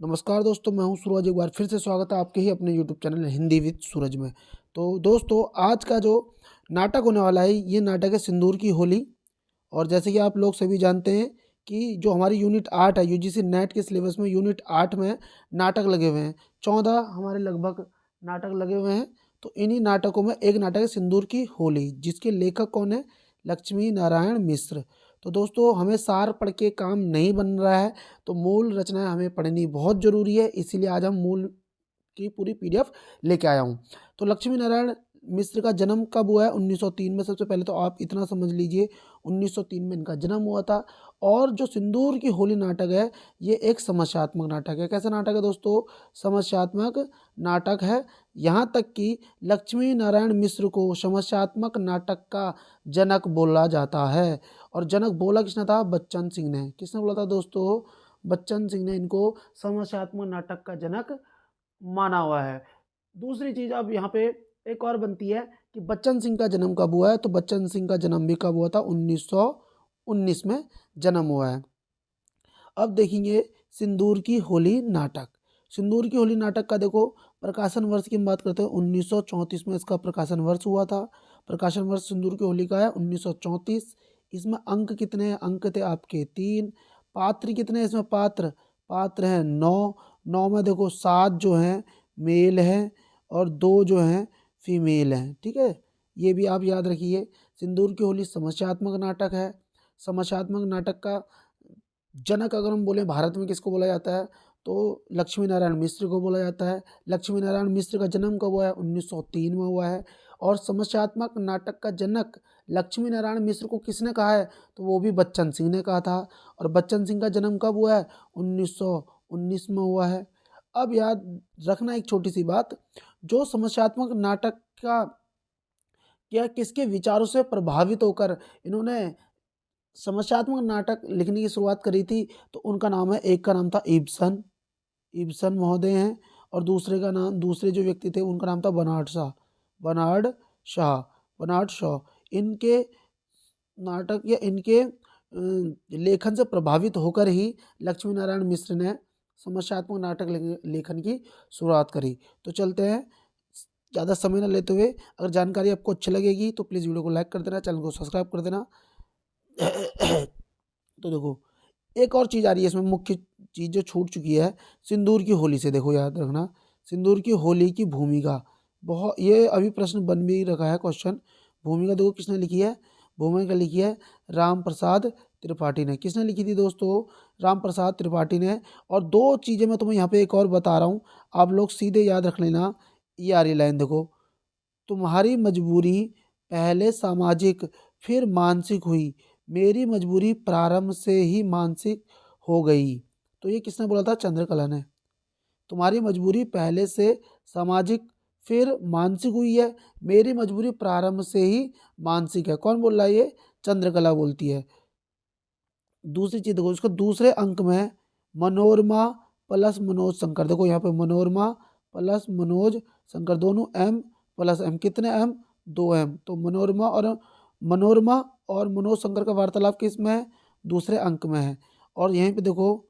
नमस्कार दोस्तों, मैं हूं सूरज। एक बार फिर से स्वागत है आपके ही अपने यूट्यूब चैनल हिंदी विद सूरज में। तो दोस्तों, आज का जो नाटक होने वाला है, ये नाटक है सिंदूर की होली। और जैसे कि आप लोग सभी जानते हैं कि जो हमारी यूनिट 8 है, यूजीसी नेट के सिलेबस में यूनिट 8 में नाटक लगे हुए हैं। 14 हमारे लगभग नाटक लगे हुए हैं। तो इन्हीं नाटकों में एक नाटक है सिंदूर की होली, जिसके लेखक कौन है? लक्ष्मी नारायण मिश्र। तो दोस्तों, हमें सार पढ़ के काम नहीं बन रहा है, तो मूल रचनाएं हमें पढ़नी बहुत ज़रूरी है। इसीलिए आज हम मूल की पूरी पीडीएफ लेके आया हूँ। तो लक्ष्मी नारायण मिश्र का जन्म कब हुआ है? 1903 में। सबसे पहले तो आप इतना समझ लीजिए, 1903 में इनका जन्म हुआ था। और जो सिंदूर की होली नाटक है, ये एक समस्यात्मक नाटक है। कैसा नाटक है दोस्तों? समस्यात्मक नाटक है। यहाँ तक कि लक्ष्मी नारायण मिश्र को समस्यात्मक नाटक का जनक बोला जाता है। और जनक बोला किसने था? बच्चन सिंह ने। किसने बोला था दोस्तों? बच्चन सिंह ने इनको समस्यात्मक नाटक का जनक माना हुआ है। दूसरी चीज़ अब यहाँ पे एक और बनती है कि बच्चन सिंह का जन्म कब हुआ है? तो बच्चन सिंह का जन्म भी कब हुआ था? 1919 में जन्म हुआ है। अब देखेंगे सिंदूर की होली नाटक। सिंदूर की होली नाटक का देखो, प्रकाशन वर्ष की हम बात करते हैं, 1934 में इसका प्रकाशन वर्ष हुआ था। प्रकाशन वर्ष सिंदूर की होली का है 1934। इसमें अंक कितने हैं? अंक थे आपके 3। पात्र कितने हैं इसमें? पात्र पात्र हैं 9। 9 में देखो 7 जो हैं मेल हैं और 2 जो हैं फीमेल हैं। ठीक है, ये भी आप याद रखिए। सिंदूर की होली समस्यात्मक नाटक है। समस्यात्मक नाटक का जनक अगर हम बोले भारत में किसको बोला जाता है, तो लक्ष्मी नारायण मिश्र को बोला जाता है। लक्ष्मी नारायण मिश्र का जन्म कब हुआ है? 1903 में हुआ है। और समस्यात्मक नाटक का जनक लक्ष्मी नारायण मिश्र को किसने कहा है? तो वो भी बच्चन सिंह ने कहा था। और बच्चन सिंह का जन्म कब हुआ है? 1919 में हुआ है। अब याद रखना एक छोटी सी बात, जो समस्यात्मक नाटक का क्या किसके विचारों से प्रभावित होकर इन्होंने समस्यात्मक नाटक लिखने की शुरुआत करी थी, तो उनका नाम है, एक का नाम था इब्सन, इब्सन महोदय हैं। और दूसरे का नाम, दूसरे जो व्यक्ति थे उनका नाम था Bernard Shaw, Bernard Shaw, Bernard Shaw. इनके नाटक या इनके लेखन से प्रभावित होकर ही लक्ष्मी नारायण मिश्र ने समस्यात्मक नाटक लेखन की शुरुआत करी। तो चलते हैं, ज़्यादा समय न लेते हुए। अगर जानकारी आपको अच्छी लगेगी तो प्लीज़ वीडियो को लाइक कर देना, चैनल को सब्सक्राइब कर देना। तो देखो, एक और चीज़ आ रही है इसमें, मुख्य चीज़ जो छूट चुकी है सिंदूर की होली से। देखो याद रखना, सिंदूर की होली की भूमिका, बहुत ये अभी प्रश्न बन भी रखा है क्वेश्चन। भूमिका देखो किसने लिखी है? भूमिका लिखी है राम प्रसाद त्रिपाठी ने। किसने लिखी थी दोस्तों? राम प्रसाद त्रिपाठी ने। और दो चीज़ें मैं तुम्हें यहाँ पे एक और बता रहा हूँ, आप लोग सीधे याद रख लेना। ये आ रही लाइन देखो, तुम्हारी मजबूरी पहले सामाजिक फिर मानसिक हुई, मेरी मजबूरी प्रारंभ से ही मानसिक हो गई। तो ये किसने बोला था? चंद्रकला ने। तुम्हारी मजबूरी पहले से सामाजिक फिर मानसिक हुई है, मेरी मजबूरी प्रारंभ से ही मानसिक है। कौन बोल रहा है? ये चंद्रकला बोलती है। दूसरी चीज देखो, इसको दूसरे अंक में मनोरमा प्लस मनोज शंकर। देखो यहाँ पे मनोरमा प्लस मनोज शंकर, दोनों एम प्लस एम। कितने एम? 2 एम। तो मनोरमा और मनोज शंकर का वार्तालाप किस में है? दूसरे अंक में है। और यहीं पे देखो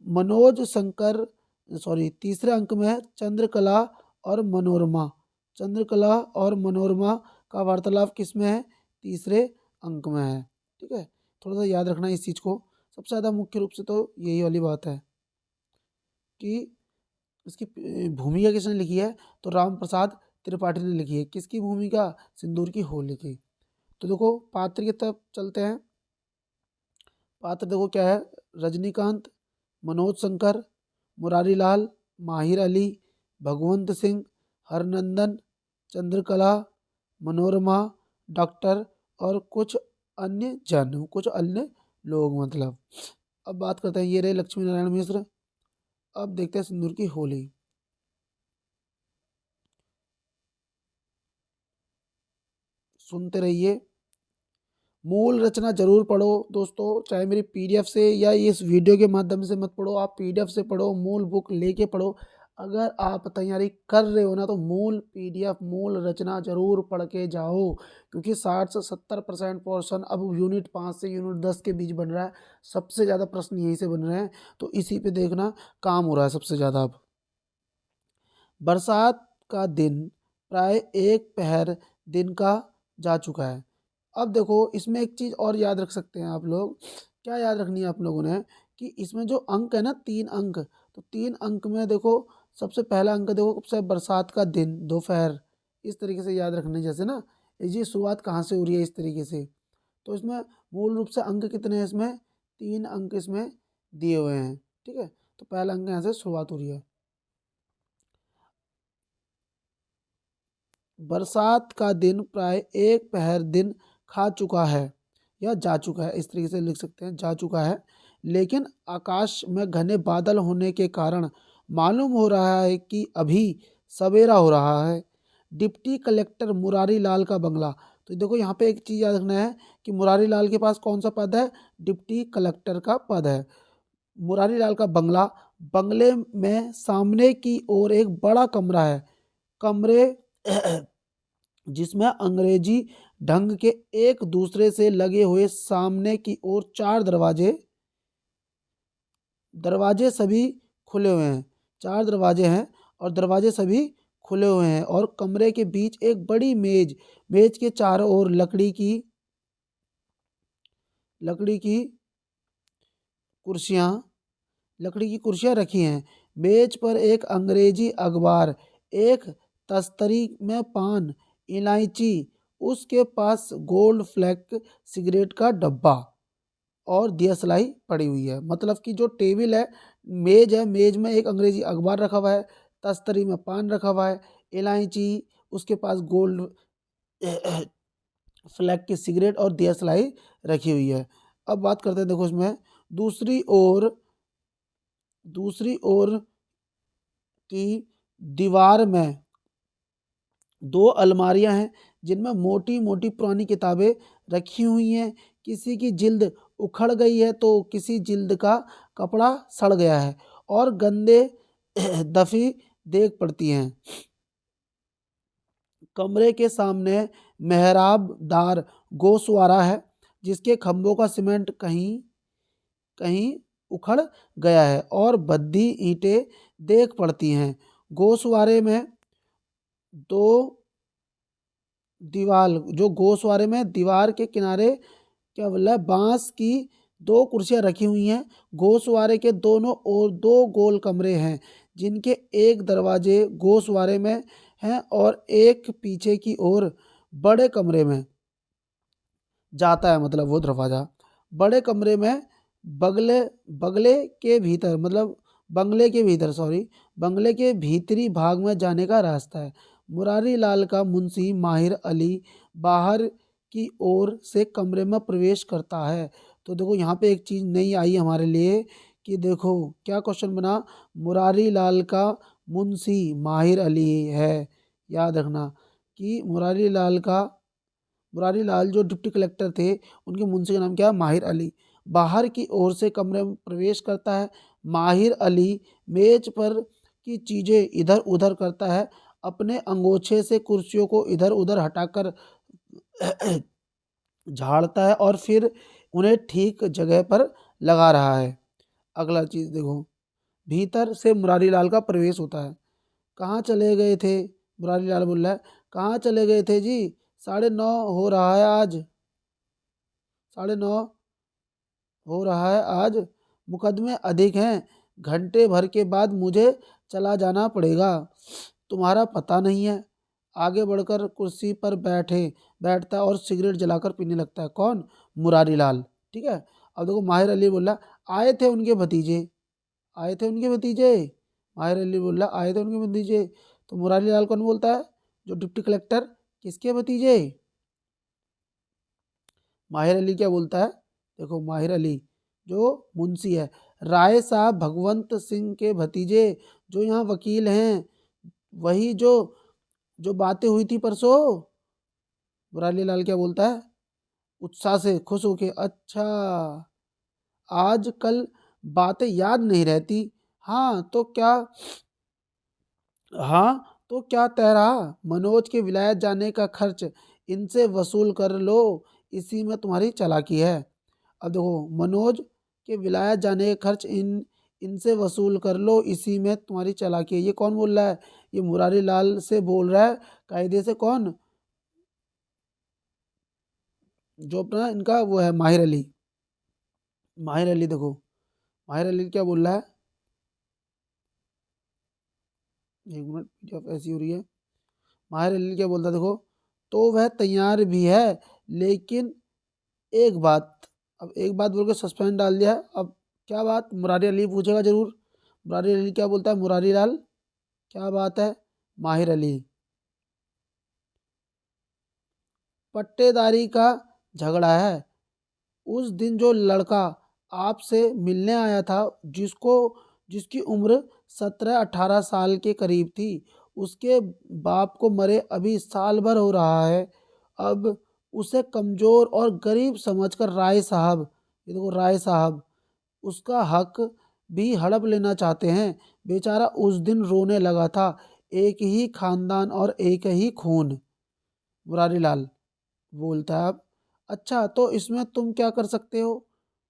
मनोज शंकर, सॉरी, तीसरे अंक में है चंद्रकला और मनोरमा। चंद्रकला और मनोरमा का वार्तालाप किस में है? तीसरे अंक में है। ठीक है, थोड़ा सा याद रखना इस चीज़ को। सबसे ज़्यादा मुख्य रूप से तो यही वाली बात है कि इसकी भूमिका किसने लिखी है? तो राम प्रसाद त्रिपाठी ने लिखी है। किसकी भूमिका? सिंदूर की होली की। तो देखो पात्र की तरफ चलते हैं। पात्र देखो क्या है? रजनीकांत, मनोज शंकर, मुरारी लाल, माहिर अली, भगवंत सिंह, हरनंदन, चंद्रकला, मनोरमा, डॉक्टर और कुछ अन्य जन, कुछ अन्य लोग मतलब। अब बात करते हैं, ये रहे लक्ष्मी नारायण मिश्र। अब देखते हैं सिंदूर की होली। सुनते रहिए। मूल रचना जरूर पढ़ो दोस्तों, चाहे मेरी पीडीएफ से या इस वीडियो के माध्यम से मत पढ़ो, आप पीडीएफ से पढ़ो, मूल बुक लेके पढ़ो। अगर आप तैयारी कर रहे हो ना तो मूल पीडीएफ मूल रचना जरूर पढ़ के जाओ, क्योंकि 60 से 70% पोर्शन अब यूनिट 5 से यूनिट 10 के बीच बन रहा है। सबसे ज़्यादा प्रश्न यहीं से बन रहे हैं, तो इसी पे देखना काम हो रहा है सबसे ज़्यादा अब। बरसात का दिन प्राय एक पहर दिन का जा चुका है। अब देखो इसमें एक चीज़ और याद रख सकते हैं आप लोग। क्या याद रखनी है आप लोगों ने, कि इसमें जो अंक है ना 3 अंक, तो 3 अंक में देखो सबसे पहला अंक देखो कब से, बरसात का दिन दोपहर, इस तरीके से याद रखने जैसे ना, ये शुरुआत कहाँ से हो रही है इस तरीके से। तो इसमें मूल रूप से अंक कितने हैं, इसमें 3 अंक इसमें दिए हुए हैं। ठीक है, तो पहला अंक यहाँ से शुरुआत हो रही है। बरसात का दिन प्राय एक पहर दिन खा चुका है या जा चुका है, इस तरीके से लिख सकते हैं, जा चुका है। लेकिन आकाश में घने बादल होने के कारण मालूम हो रहा है कि अभी सवेरा हो रहा है। डिप्टी कलेक्टर मुरारी लाल का बंगला, तो देखो यहाँ पे एक चीज़ याद रखना है कि मुरारी लाल के पास कौन सा पद है, डिप्टी कलेक्टर का पद है। मुरारी लाल का बंगला, बंगले में सामने की ओर एक बड़ा कमरा है। कमरे जिसमें अंग्रेजी ढंग के एक दूसरे से लगे हुए सामने की ओर 4 दरवाजे, दरवाजे सभी खुले हुए हैं। 4 दरवाजे हैं और दरवाजे सभी खुले हुए हैं, और कमरे के बीच एक बड़ी मेज, मेज के चारों ओर लकड़ी की कुर्सियाँ लकड़ी की कुर्सियाँ रखी हैं। मेज पर एक अंग्रेजी अखबार, एक तस्तरी में पान, इलायची, उसके पास गोल्ड फ्लैग सिगरेट का डब्बा और दियासलाई पड़ी हुई है। मतलब कि जो टेबल है, मेज है, मेज में एक अंग्रेजी अखबार रखा हुआ है, तस्तरी में पान रखा हुआ है, इलायची, उसके पास गोल्ड फ्लैग की सिगरेट और दियासलाई रखी हुई है। अब बात करते हैं देखो इसमें, दूसरी ओर दूसरी ओर की दीवार में 2 अलमारियां हैं, जिनमें मोटी मोटी पुरानी किताबें रखी हुई हैं। किसी की जिल्द उखड़ गई है तो किसी जिल्द का कपड़ा सड़ गया है और गंदे दफी देख पड़ती हैं। कमरे के सामने मेहराबदार गोशवारा है, जिसके खंभों का सीमेंट कहीं कहीं उखड़ गया है और बद्धी ईंटें देख पड़ती हैं। गोशवारे में दो दीवार जो गोशवारे में दीवार के किनारे क्या बोला है, बांस की 2 कुर्सियां रखी हुई हैं। गोशवारे के दोनों ओर 2 गोल कमरे हैं, जिनके एक दरवाजे गोशवारे में हैं और एक पीछे की ओर बड़े कमरे में जाता है, मतलब वो दरवाज़ा बड़े कमरे में बगले बगले के भीतर मतलब बंगले के भीतर सॉरी बंगले के भीतरी भाग में जाने का रास्ता है। मुरारी लाल का मुंशी माहिर अली बाहर की ओर से कमरे में प्रवेश करता है। तो देखो यहाँ पे एक चीज़ नई आई हमारे लिए, कि देखो क्या क्वेश्चन बना, मुरारी लाल का मुंशी माहिर अली है। याद रखना कि मुरारी लाल जो डिप्टी कलेक्टर थे, उनके मुंशी का नाम क्या है, माहिर अली। बाहर की ओर से कमरे में प्रवेश करता है। माहिर अली मेज पर की चीज़ें इधर उधर करता है, अपने अंगोछे से कुर्सियों को इधर उधर हटाकर झाड़ता है और फिर उन्हें ठीक जगह पर लगा रहा है। अगला चीज़ देखो, भीतर से मुरारी लाल का प्रवेश होता है। कहाँ चले गए थे, मुरारी लाल बोल रहा है, कहाँ चले गए थे जी, 9:30 हो रहा है आज, 9:30 हो रहा है आज, मुकदमे अधिक हैं, घंटे भर के बाद मुझे चला जाना पड़ेगा, तुम्हारा पता नहीं है। आगे बढ़कर कुर्सी पर बैठता है और सिगरेट जलाकर पीने लगता है। कौन, मुरारी लाल। ठीक है, अब देखो माहिर अली बोला आए थे उनके भतीजे, आए थे उनके भतीजे, माहिर अली बोला आए थे उनके भतीजे। तो मुरारी लाल कौन बोलता है, जो डिप्टी कलेक्टर, किसके भतीजे, माहिर अली क्या बोलता है, देखो माहिर अली जो मुंशी है, राय साहब भगवंत सिंह के भतीजे जो यहाँ वकील हैं, वही जो जो बातें हुई थी परसों। मुरारी लाल क्या बोलता है, उत्साह से खुश होके, अच्छा आज कल बातें याद नहीं रहती, हाँ तो क्या हाँ तो क्या तय रहा, मनोज के विलायत जाने का खर्च इनसे वसूल कर लो, इसी में तुम्हारी चालाकी है। अब देखो, मनोज के विलायत जाने का खर्च इनसे वसूल कर लो, इसी में तुम्हारी चालाकी है। ये कौन बोल रहा है? ये मुरारी लाल से बोल रहा है। कायदे से कौन? जो अपना इनका वो है माहिर अली। माहिर अली देखो, माहिर अली क्या बोल रहा है? एक मिनट, पीडीएफ ऐसी हो रही है। माहिर अली क्या बोलता है देखो, तो वह तैयार भी है, लेकिन एक बात। अब एक बात बोल के सस्पेंस डाल दिया है। अब क्या बात? मुरारी अली पूछेगा जरूर। मुरारी अली क्या बोलता है? मुरारी लाल, क्या बात है? माहिर अली, पट्टेदारी का झगड़ा है। उस दिन जो लड़का आपसे मिलने आया था, जिसको जिसकी उम्र 17-18 साल के करीब थी, उसके बाप को मरे अभी साल भर हो रहा है। अब उसे कमज़ोर और गरीब समझकर राय साहब, ये देखो राय साहब, उसका हक भी हड़प लेना चाहते हैं। बेचारा उस दिन रोने लगा था। एक ही खानदान और एक ही खून। मुरारी लाल बोलता है अब, अच्छा तो इसमें तुम क्या कर सकते हो?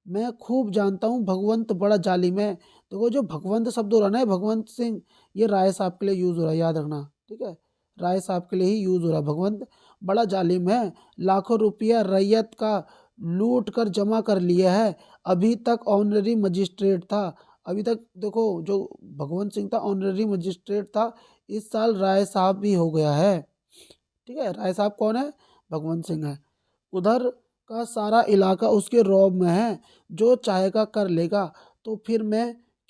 मैं खूब जानता हूँ भगवंत बड़ा जालिम है। देखो, जो भगवंत शब्द हो रहा है ना, भगवंत सिंह, ये राय साहब के लिए यूज़ हो रहा है, याद रखना। ठीक है, राय साहब के लिए ही यूज़ हो रहा है। भगवंत बड़ा जालिम है, लाखों रुपया रैयत का लूट कर जमा कर लिया है। अभी तक ऑनररी मजिस्ट्रेट था। अभी तक देखो, जो भगवंत सिंह था ऑनररी मजिस्ट्रेट था। इस साल राय साहब भी हो गया है। ठीक है, राय साहब कौन है? भगवंत सिंह है। उधर का सारा इलाका उसके रौब में है, जो चाहेगा कर लेगा। तो फिर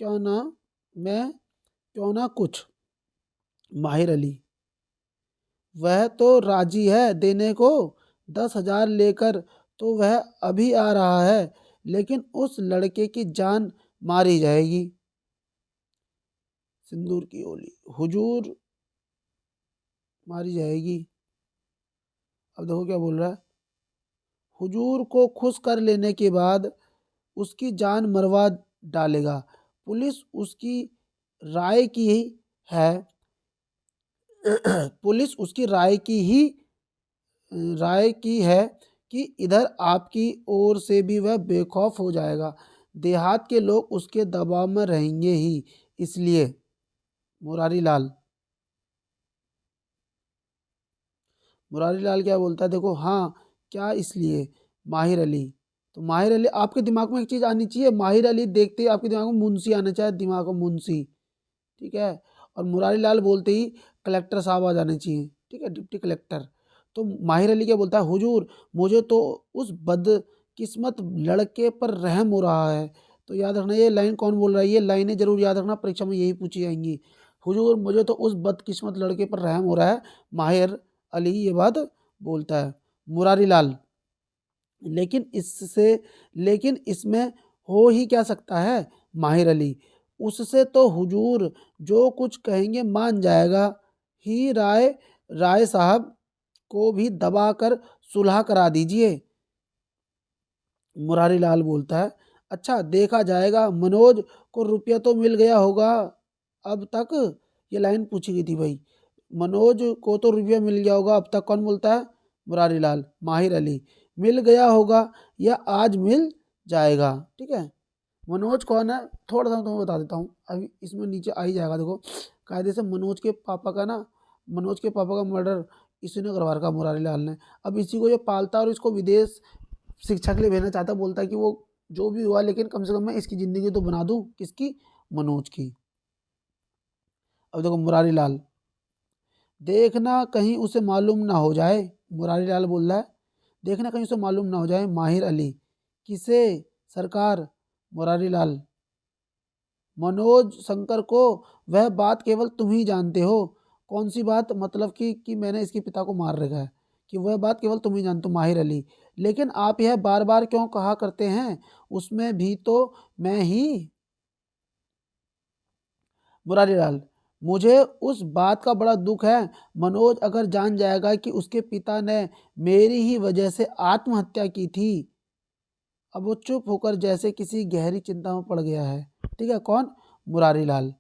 क्यों ना मैं क्यों ना कुछ। माहिर अली, वह तो राजी है देने को, 10,000 लेकर तो वह अभी आ रहा है, लेकिन उस लड़के की जान मारी जाएगी। सिंदूर की ओली, हुजूर, मारी जाएगी। अब देखो क्या बोल रहा है, हुजूर को खुश कर लेने के बाद उसकी जान मरवा डालेगा। पुलिस उसकी राय की ही है। पुलिस उसकी राय की है कि इधर आपकी ओर से भी वह बेखौफ हो जाएगा। देहात के लोग उसके दबाव में रहेंगे ही, इसलिए। मुरारी लाल, मुरारी लाल क्या बोलता है देखो, हाँ क्या इसलिए? माहिर अली, तो माहिर अली, आपके दिमाग में एक चीज़ आनी चाहिए, माहिर अली देखते ही आपके दिमाग में मुंशी आना चाहिए, दिमाग में मुंशी। ठीक है, और मुरारी लाल बोलते ही कलेक्टर साहब आ जाने चाहिए। ठीक है, डिप्टी कलेक्टर। तो माहिर अली क्या बोलता है, हुजूर मुझे तो उस बदकिस्मत लड़के पर रहम हो रहा है। तो याद रखना, ये लाइन कौन बोल रहा है, ये लाइनें जरूर याद रखना, परीक्षा में यही पूछी जाएंगी। हुजूर मुझे तो उस बदकिस्मत लड़के पर रहम हो रहा है। माहिर अली ये बात बोलता है। मुरारी लाल, लेकिन इससे लेकिन इसमें हो ही क्या सकता है? माहिर अली, उससे तो हुजूर जो कुछ कहेंगे मान जाएगा ही। राय साहब को भी दबा कर सुलह करा दीजिए। मुरारी लाल बोलता है, अच्छा देखा जाएगा, मनोज को रुपया तो मिल गया होगा अब तक। ये लाइन पूछी गई थी भाई, मनोज को तो रुपया मिल गया होगा अब तक। कौन बोलता है? मुरारी लाल। माहिर अली, मिल गया होगा या आज मिल जाएगा। ठीक है, मनोज कौन है थोड़ा सा मैं तुम्हें बता देता हूँ, अभी इसमें नीचे आ ही जाएगा। देखो, कायदे से मनोज के पापा का मर्डर इसी ने करवा रखा, मुरारी लाल ने। अब इसी को जो पालता है और इसको विदेश शिक्षा के लिए भेजना चाहता है, बोलता है कि वो जो भी हुआ, लेकिन कम से कम मैं इसकी ज़िंदगी तो बना दूं। किसकी? मनोज की। अब देखो, मुरारी लाल, देखना कहीं उसे मालूम ना हो जाए। मुरारी लाल बोल रहा है, देखना कहीं उसे मालूम ना हो जाए। माहिर अली, किसे? सरकार। मुरारी लाल, मनोज शंकर को। वह बात केवल तुम ही जानते हो। कौन सी बात? मतलब कि मैंने इसके पिता को मार रखा है, कि वह बात केवल तुम ही जानते हो। माहिर अली, लेकिन आप यह बार बार क्यों कहा करते हैं? उसमें भी तो मैं ही। मुरारी लाल, मुझे उस बात का बड़ा दुख है। मनोज अगर जान जाएगा कि उसके पिता ने मेरी ही वजह से आत्महत्या की थी। अब वो चुप होकर जैसे किसी गहरी चिंता में पड़ गया है। ठीक है, कौन? मुरारी लाल।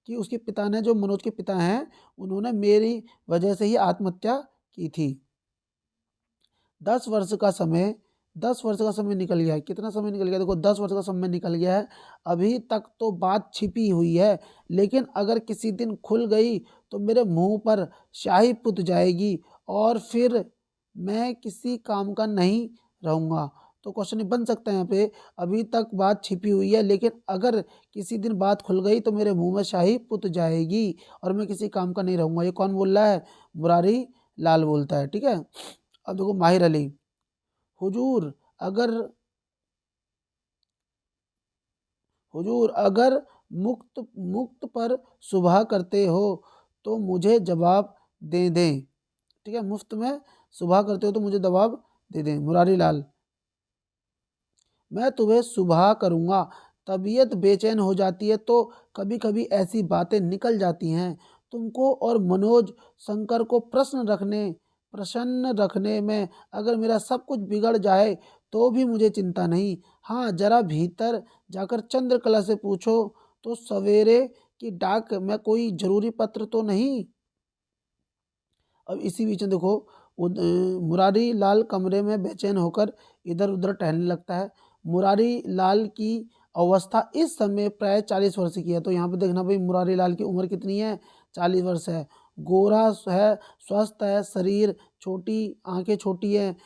कि उसके पिता ने, जो मनोज के पिता हैं, उन्होंने मेरी वजह से ही आत्महत्या की थी। 10 वर्ष का समय 10 वर्ष का समय निकल गया है। कितना समय निकल गया? देखो 10 वर्ष का समय निकल गया है। अभी तक तो बात छिपी हुई है, लेकिन अगर किसी दिन खुल गई तो मेरे मुंह पर स्याही पुत जाएगी और फिर मैं किसी काम का नहीं रहूँगा। तो क्वेश्चन बन सकता है यहाँ पे, अभी तक बात छिपी हुई है, लेकिन अगर किसी दिन बात खुल गई तो मेरे मुंह में स्याही पुत जाएगी और मैं किसी काम का नहीं रहूँगा। ये कौन बोल रहा है? मुरारी लाल बोलता है। ठीक है। अब देखो माहिर अली, हुजूर अगर हुजूर अगर मुक्त मुक्त पर सुबह करते हो तो मुझे जवाब दे दें। ठीक है, मुफ्त में सुबह करते हो तो मुझे जवाब दे दें। मुरारी लाल, मैं तुम्हें सुबह करूँगा। तबीयत बेचैन हो जाती है तो कभी कभी ऐसी बातें निकल जाती हैं। तुमको और मनोज शंकर को प्रसन्न रखने में अगर मेरा सब कुछ बिगड़ जाए तो भी मुझे चिंता नहीं। हाँ, जरा भीतर जाकर चंद्रकला से पूछो तो सवेरे की डाक में कोई जरूरी पत्र तो नहीं। अब इसी बीच में देखो मुरारी लाल कमरे में बेचैन होकर इधर उधर टहलने लगता है। मुरारी लाल की अवस्था इस समय प्राय 40 वर्ष की है। तो यहाँ पे देखना भाई, मुरारी लाल की उम्र कितनी है? 40 वर्ष है। गोरा है, स्वस्थ है, शरीर छोटी, आंखें छोटी हैं,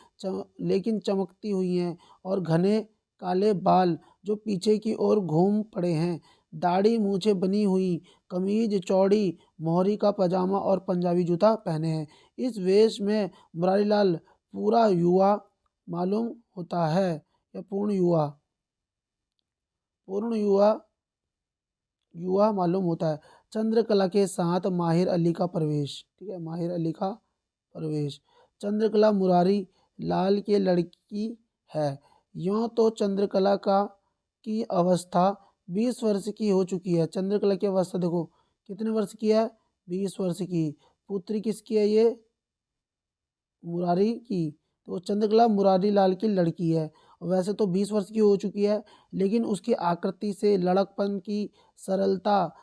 लेकिन चमकती हुई हैं, और घने काले बाल जो पीछे की ओर घूम पड़े हैं। दाढ़ी मूछें बनी हुई, कमीज चौड़ी, मोहरी का पजामा और पंजाबी जूता पहने हैं। इस वेश में मुरारी लाल पूरा युवा मालूम होता है, या पूर्ण युवा मालूम होता है। चंद्रकला के साथ माहिर अली का प्रवेश। ठीक है, माहिर अली का प्रवेश। चंद्रकला मुरारी लाल के लड़की है। यूँ तो चंद्रकला का की अवस्था 20 वर्ष की हो चुकी है। चंद्रकला की अवस्था देखो कितने वर्ष की है? 20 वर्ष की। पुत्री किसकी है ये? मुरारी की। तो चंद्रकला मुरारी लाल की लड़की है। वैसे तो 20 वर्ष की हो चुकी है, लेकिन उसकी आकृति से लड़कपन की सरलता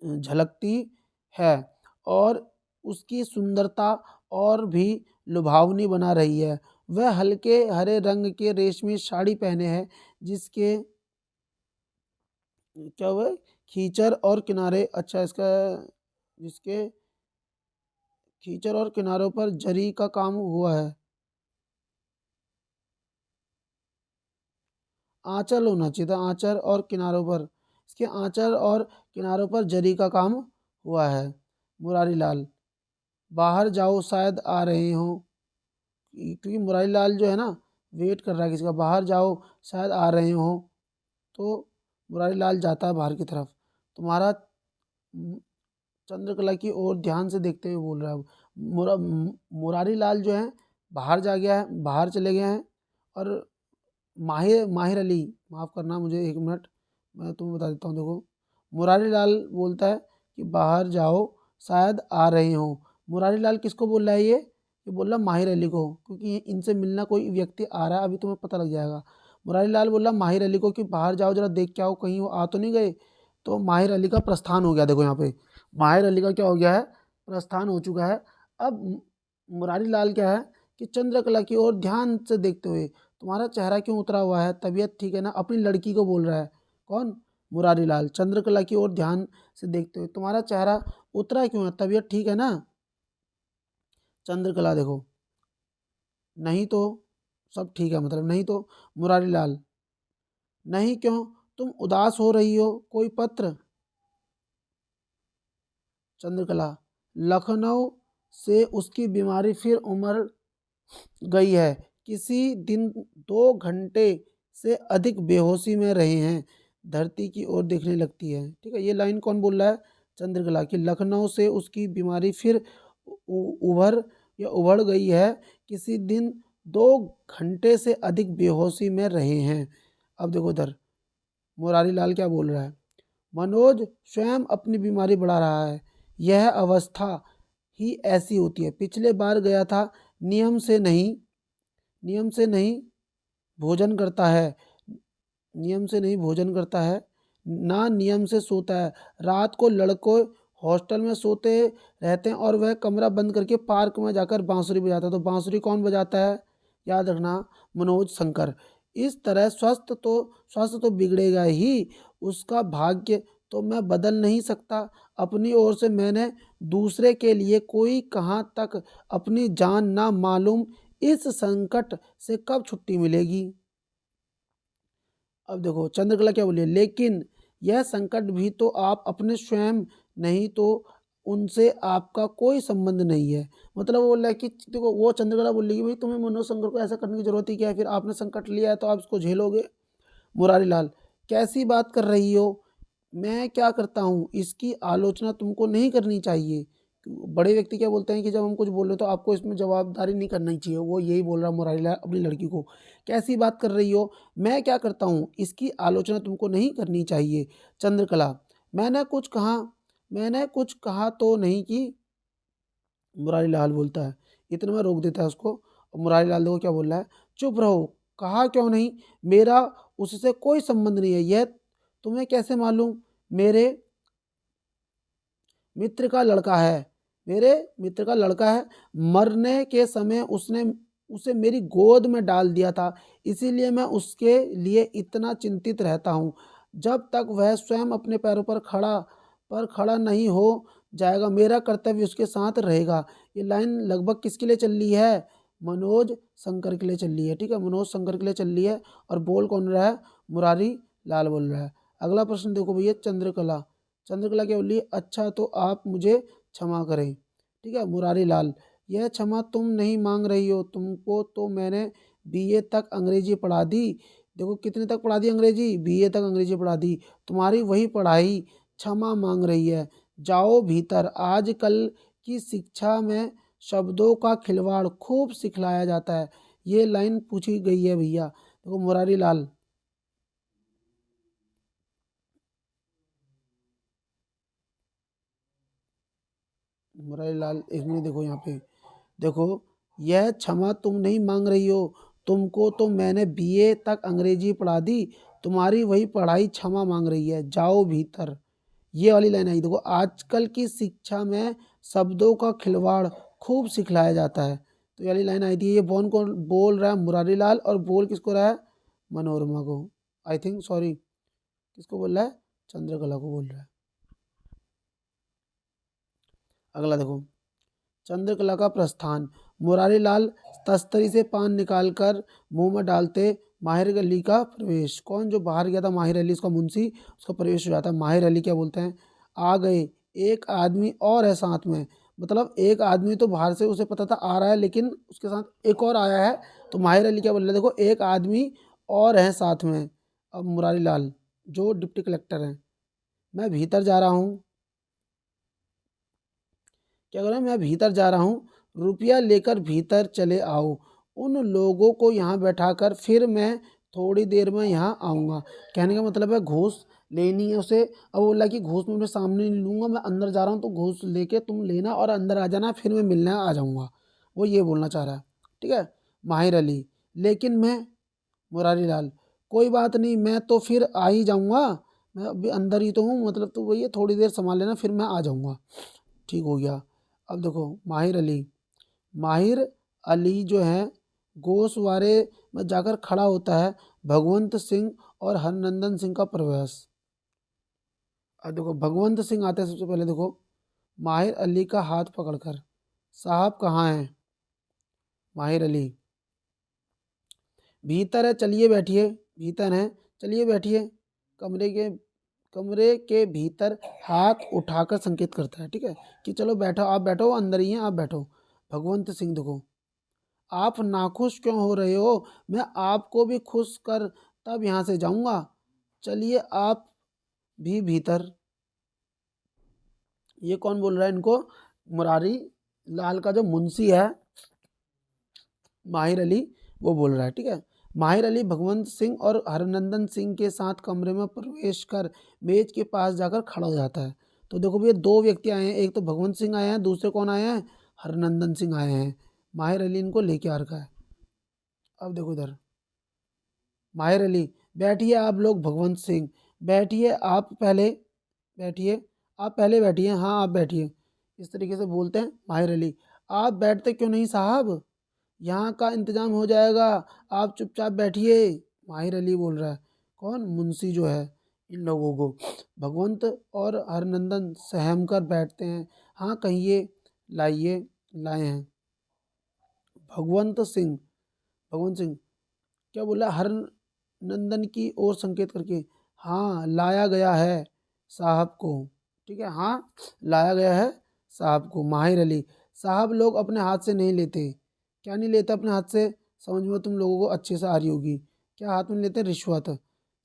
झलकती है, और उसकी सुंदरता और भी लुभावनी बना रही है। वह हल्के हरे रंग के रेशमी साड़ी पहने है, जिसके क्या हुआ है? खींचर और किनारे, अच्छा इसका, जिसके खींचर और किनारों पर जरी का काम हुआ है। आंचल होना चाहिए था, आंचल और किनारों पर, इसके आंचल और किनारों पर जरी का काम हुआ है। मुरारी लाल, बाहर जाओ शायद आ रहे हो, क्योंकि मुरारी लाल जो है ना, वेट कर रहा है किसी का, बाहर जाओ शायद आ रहे हो। तो मुरारी लाल जाता है बाहर की तरफ। तुम्हारा चंद्रकला की ओर ध्यान से देखते हुए बोल रहा है। मुरारी लाल जो है बाहर जा गया है, बाहर चले गए हैं। और माहिर माहिर अली, माफ़ करना मुझे 1 मिनट, मैं तुम्हें बता देता हूँ। देखो मुरारी लाल बोलता है कि बाहर जाओ शायद आ रहे हो। मुरारी लाल किसको बोल रहा है? ये बोल रहा माहिर अली को, क्योंकि इनसे मिलना कोई व्यक्ति आ रहा है, अभी तुम्हें पता लग जाएगा। मुरारी लाल बोल रहा माहिर अली को कि बाहर जाओ जरा देख के आओ, कहीं वो आ तो नहीं गए। तो माहिर अली का प्रस्थान हो गया। देखो यहाँ पे माहिर अली का क्या हो गया है? प्रस्थान हो चुका है। अब मुरारी लाल क्या है कि चंद्रकला की ओर ध्यान से देखते हुए, तुम्हारा चेहरा क्यों उतरा हुआ है? तबीयत ठीक है ना? अपनी लड़की को बोल रहा है। कौन? मुरारी लाल। चंद्रकला की ओर ध्यान से देखते हुए, तुम्हारा चेहरा उतरा क्यों है? तबीयत ठीक है ना? चंद्रकला देखो, नहीं तो सब ठीक है, मतलब नहीं तो। मुरारी लाल, नहीं क्यों? तुम उदास हो रही हो, कोई पत्र? चंद्रकला, लखनऊ से उसकी बीमारी फिर उमड़ गई है। किसी दिन 2 घंटे से अधिक बेहोशी में रहे हैं। धरती की ओर देखने लगती है। ठीक है, ये लाइन कौन बोल रहा है? चंद्रकला की लखनऊ से उसकी बीमारी फिर उभर या उभड़ गई है। किसी दिन 2 घंटे से अधिक बेहोशी में रहे हैं। अब देखो इधर मुरारी लाल क्या बोल रहा है? मनोज स्वयं अपनी बीमारी बढ़ा रहा है। यह अवस्था ही ऐसी होती है। पिछले बार गया था, नियम से नहीं भोजन करता है, नियम से नहीं भोजन करता है, ना नियम से सोता है। रात को लड़कों हॉस्टल में सोते रहते हैं और वह कमरा बंद करके पार्क में जाकर बांसुरी बजाता है। तो बांसुरी कौन बजाता है? याद रखना, मनोज शंकर। इस तरह स्वास्थ्य तो बिगड़ेगा ही, उसका भाग्य तो मैं बदल नहीं सकता। अपनी ओर से मैंने दूसरे के लिए कोई कहाँ तक अपनी जान ना मालूम, इस संकट से कब छुट्टी मिलेगी। अब देखो चंद्रकला क्या बोली है, लेकिन यह संकट भी तो आप अपने स्वयं, नहीं तो उनसे आपका कोई संबंध नहीं है। मतलब वो बोल रहा है कि देखो, वो चंद्रकला बोल रही है कि भाई तुम्हें मनोज शंकर को ऐसा करने की जरूरत ही क्या है, फिर आपने संकट लिया है तो आप इसको झेलोगे। मुरारी लाल, कैसी बात कर रही हो? मैं क्या करता हूँ इसकी आलोचना तुमको नहीं करनी चाहिए। बड़े व्यक्ति क्या बोलते हैं कि जब हम कुछ बोल रहे तो आपको इसमें जवाबदारी नहीं करनी चाहिए। वो यही बोल रहा मुरारी लाल अपनी लड़की को। कैसी बात कर रही हो? मैं क्या करता हूँ इसकी आलोचना तुमको नहीं करनी चाहिए। चंद्रकला, मैंने कुछ कहा मैंने कुछ कहा तो नहीं कि। मुरारी लाल बोलता है, इतने में रोक देता है उसको। और मुरारी लाल देखो क्या बोल रहा है, चुप रहो। कहा क्यों नहीं? मेरा उससे कोई संबंध नहीं है। यह तुम्हें कैसे मालूम? मेरे मित्र का लड़का है। मेरे मित्र का लड़का है। मरने के समय उसने उसे मेरी गोद में डाल दिया था, इसीलिए मैं उसके लिए इतना चिंतित रहता हूँ। जब तक वह स्वयं अपने पैरों पर खड़ा नहीं हो जाएगा, मेरा कर्तव्य उसके साथ रहेगा। ये लाइन लगभग किसके लिए चल रही है? मनोज शंकर के लिए चल रही है। ठीक है, मनोज शंकर के लिए चल रही है। और बोल कौन रहा है? मुरारी लाल बोल रहा है। अगला प्रश्न देखो भैया, चंद्रकला। चंद्रकला क्या बोली? अच्छा तो आप मुझे क्षमा करें। ठीक है, मुरारी लाल, यह क्षमा तुम नहीं मांग रही हो, तुमको तो मैंने बीए तक अंग्रेजी पढ़ा दी। देखो कितने तक पढ़ा दी अंग्रेजी? बीए तक अंग्रेजी पढ़ा दी। तुम्हारी वही पढ़ाई क्षमा मांग रही है। जाओ भीतर, आजकल की शिक्षा में शब्दों का खिलवाड़ खूब सिखलाया जाता है। ये लाइन पूछी गई है भैया। देखो मुरारी लाल, मुरारी लाल इसमें देखो यहाँ पे, देखो, यह क्षमा तुम नहीं मांग रही हो, तुमको तो मैंने बीए तक अंग्रेजी पढ़ा दी। तुम्हारी वही पढ़ाई क्षमा मांग रही है। जाओ भीतर। ये वाली लाइन आई देखो, आजकल की शिक्षा में शब्दों का खिलवाड़ खूब सिखलाया जाता है। तो ये वाली लाइन आई थी। ये कौन कौन बोल रहा है? मुरारी लाल। और बोल किसको रहा है? मनोरमा को। आई थिंक, सॉरी, किसको बोल रहा है? चंद्रकला को बोल रहा है। अगला देखो, चंद्रकला का प्रस्थान। मुरारी लाल तस्तरी से पान निकालकर मुंह में डालते, माहिर अली का प्रवेश। कौन जो बाहर गया था? माहिर अली, उसका मुंशी, उसका प्रवेश हो जाता है। माहिर अली क्या बोलते हैं? आ गए, एक आदमी और है साथ में। मतलब एक आदमी तो बाहर से उसे पता था आ रहा है, लेकिन उसके साथ एक और आया है। तो माहिर अली क्या बोल रहे हैं? देखो, एक आदमी और है साथ में। अब मुरारी लाल जो डिप्टी कलेक्टर हैं, मैं भीतर जा रहा हूँ। क्या कर रहा है? मैं भीतर जा रहा हूँ, रुपया लेकर भीतर चले आओ। उन लोगों को यहाँ बैठाकर फिर मैं थोड़ी देर में यहाँ आऊँगा। कहने का मतलब है घूस लेनी है उसे। अब बोला कि घूस मैं अपने सामने नहीं लूँगा, मैं अंदर जा रहा हूँ, तो घूस लेके तुम लेना और अंदर आ जाना, फिर मैं मिलने आ जाऊँगा। वो ये बोलना चाह रहा है। ठीक है, माहिर अली, लेकिन मैं। मुरारी लाल, कोई बात नहीं, मैं तो फिर आ ही जाऊँगा, मैं अभी अंदर ही तो हूँ, मतलब तो वही है, थोड़ी देर संभाल लेना, फिर मैं आ जाऊँगा। ठीक हो गया। अब देखो माहिर अली, माहिर अली जो है गोशवारे में जाकर खड़ा होता है। भगवंत सिंह और हरनंदन सिंह का प्रवेश। अब देखो भगवंत सिंह आते हैं सबसे पहले। देखो, माहिर अली का हाथ पकड़कर, साहब कहाँ हैं? माहिर अली, भीतर है, चलिए बैठिए। भीतर है, चलिए बैठिए। कमरे के कमरे के भीतर हाथ उठाकर संकेत करता है। ठीक है, कि चलो बैठो, आप बैठो, अंदर ही हैं, आप बैठो। भगवंत सिंह, देखो, आप नाखुश क्यों हो रहे हो? मैं आपको भी खुश कर तब यहाँ से जाऊँगा। चलिए आप भी भीतर। ये कौन बोल रहा है इनको? मुरारी लाल का जो मुंशी है, माहिर अली, वो बोल रहा है। ठीक है, माहिर अली भगवंत सिंह और हरनंदन सिंह के साथ कमरे में प्रवेश कर मेज के पास जाकर खड़ा हो जाता है। तो देखो भैया, दो व्यक्ति आए हैं, एक तो भगवंत सिंह आए हैं, दूसरे कौन आए हैं? हरनंदन सिंह आए हैं। माहिर अली इनको लेके आ रखा है। अब देखो इधर, माहिर अली, बैठिए आप लोग। भगवंत सिंह, बैठिए आप पहले, बैठिए आप पहले बैठिए, हाँ आप बैठिए। इस तरीके से बोलते हैं माहिर अली। आप बैठते क्यों नहीं साहब, यहाँ का इंतजाम हो जाएगा, आप चुपचाप बैठिए। माहिर अली बोल रहा है, कौन, मुंशी जो है इन लोगों को। भगवंत और हरनंदन सहम कर बैठते हैं। हाँ कहिए, लाइए, लाए हैं। भगवंत सिंह, भगवंत सिंह क्या बोला, हर नंदन की ओर संकेत करके, हाँ लाया गया है साहब को। ठीक है, हाँ लाया गया है साहब को। माहिर अली, साहब लोग अपने हाथ से नहीं लेते। क्या नहीं लेते अपने हाथ से, समझ में तुम लोगों को अच्छे से आ रही होगी। क्या हाथ में लेते, रिश्वत।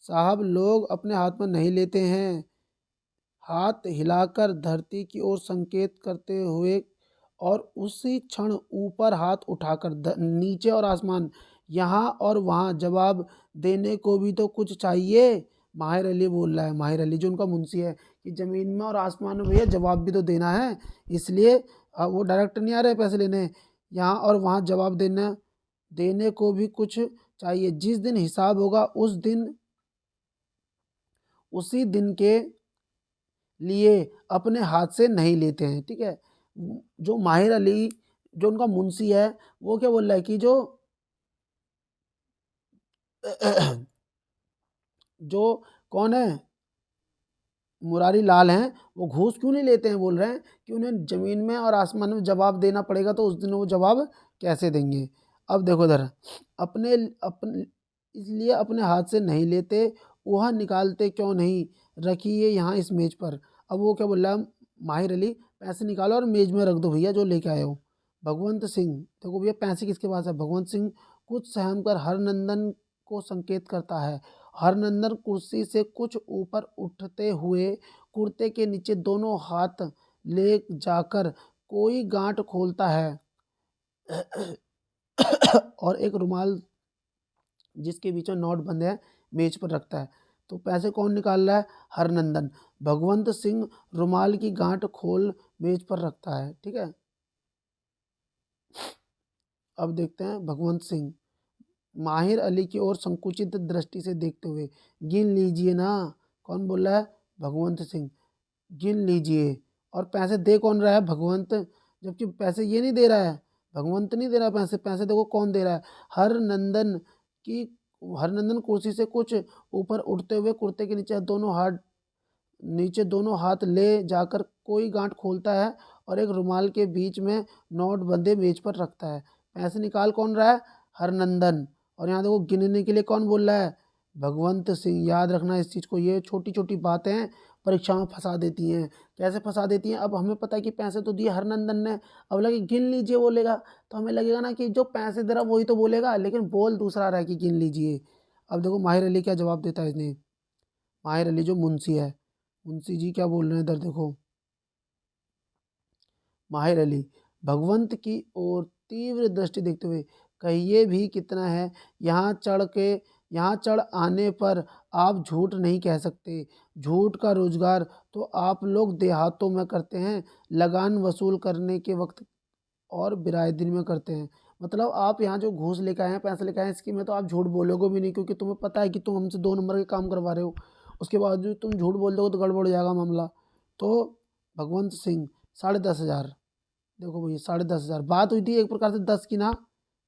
साहब लोग अपने हाथ में नहीं लेते हैं। हाथ हिलाकर धरती की ओर संकेत करते हुए और उसी क्षण ऊपर हाथ उठाकर नीचे और आसमान, यहाँ और वहाँ जवाब देने को भी तो कुछ चाहिए। माहिर अली बोल रहा है, माहिर अली जो उनका मुंशी है, कि ज़मीन में और आसमान में भैया जवाब भी तो देना है। इसलिए वो डायरेक्ट नहीं आ रहे पैसे लेने, यहाँ और वहाँ जवाब देना, देने को भी कुछ चाहिए। जिस दिन हिसाब होगा उस दिन, उसी दिन के लिए अपने हाथ से नहीं लेते हैं। ठीक है, जो माहिर अली जो उनका मुंशी है, वो क्या बोल रहा है कि जो जो कौन है, मुरारी लाल हैं, वो घूस क्यों नहीं लेते हैं। बोल रहे हैं कि उन्हें ज़मीन में और आसमान में जवाब देना पड़ेगा, तो उस दिन वो जवाब कैसे देंगे। अब देखो इधर, अपने अपने इसलिए अपने हाथ से नहीं लेते, वह निकालते क्यों नहीं, रखिए यहाँ इस मेज पर। अब वो क्या बोल रहा है, माहिर अली, पैसे निकालो और मेज में रख दो भैया जो लेके आए हो। भगवंत सिंह, देखो भैया पैसे किसके पास है। भगवंत सिंह कुछ सहम कर हरनंदन को संकेत करता है। हरनंदन कुर्सी से कुछ ऊपर उठते हुए कुर्ते के नीचे दोनों हाथ ले जाकर कोई गांठ खोलता है और एक रुमाल जिसके बीच में नोट बंद है मेज पर रखता है। तो पैसे कौन निकाल रहा है, हरनंदन। भगवंत सिंह रुमाल की गांठ खोल मेज पर रखता है। ठीक है, अब देखते हैं भगवंत सिंह माहिर अली की ओर संकुचित दृष्टि से देखते हुए, गिन लीजिए ना। कौन बोल रहा है, भगवंत सिंह। गिन लीजिए। और पैसे दे कौन रहा है, भगवंत, जबकि पैसे ये नहीं दे रहा है, भगवंत नहीं दे रहा पैसे। पैसे देखो कौन दे रहा है, हरनंदन की। हरनंदन कुर्सी से कुछ ऊपर उठते हुए कुर्ते के नीचे दोनों हाथ ले जाकर कोई गांठ खोलता है और एक रुमाल के बीच में नोट बंदे मेज पर रखता है। पैसे निकाल कौन रहा है, हरनंदन। और यहाँ देखो गिनने के लिए कौन बोल रहा है, भगवंत सिंह। याद रखना इस चीज़ को, ये छोटी छोटी बातें परीक्षा में फंसा देती हैं। कैसे फंसा देती हैं, अब हमें पता है कि पैसे तो दिए हरनंदन ने, अब लगे गिन लीजिए बोलेगा, तो हमें लगेगा ना कि जो पैसे दे रहा वही तो बोलेगा, लेकिन बोल दूसरा रहा है कि गिन लीजिए। अब देखो माहिर अली क्या जवाब देता है इसने। माहिर अली जो मुंशी है, मुंशी जी क्या बोल रहे हैं इधर देखो। माहिर अली भगवंत की ओर तीव्र दृष्टि देखते हुए, कहिए भी कितना है, यहाँ चढ़ के यहाँ चढ़ आने पर आप झूठ नहीं कह सकते। झूठ का रोजगार तो आप लोग देहातों में करते हैं, लगान वसूल करने के वक्त और बिरादरी में करते हैं। मतलब आप यहाँ जो घूस लेके आए हैं, पैसे लेके आए हैं, इसकी में तो आप झूठ बोलोगे भी नहीं, क्योंकि तुम्हें पता है कि तुम हमसे 2 नंबर के काम करवा रहे हो। उसके बावजूद तुम झूठ बोल दोगे तो गड़बड़ हो जाएगा मामला। तो भगवंत सिंह 10,500, देखो भैया 10,500 बात हुई थी एक प्रकार से 10 की ना,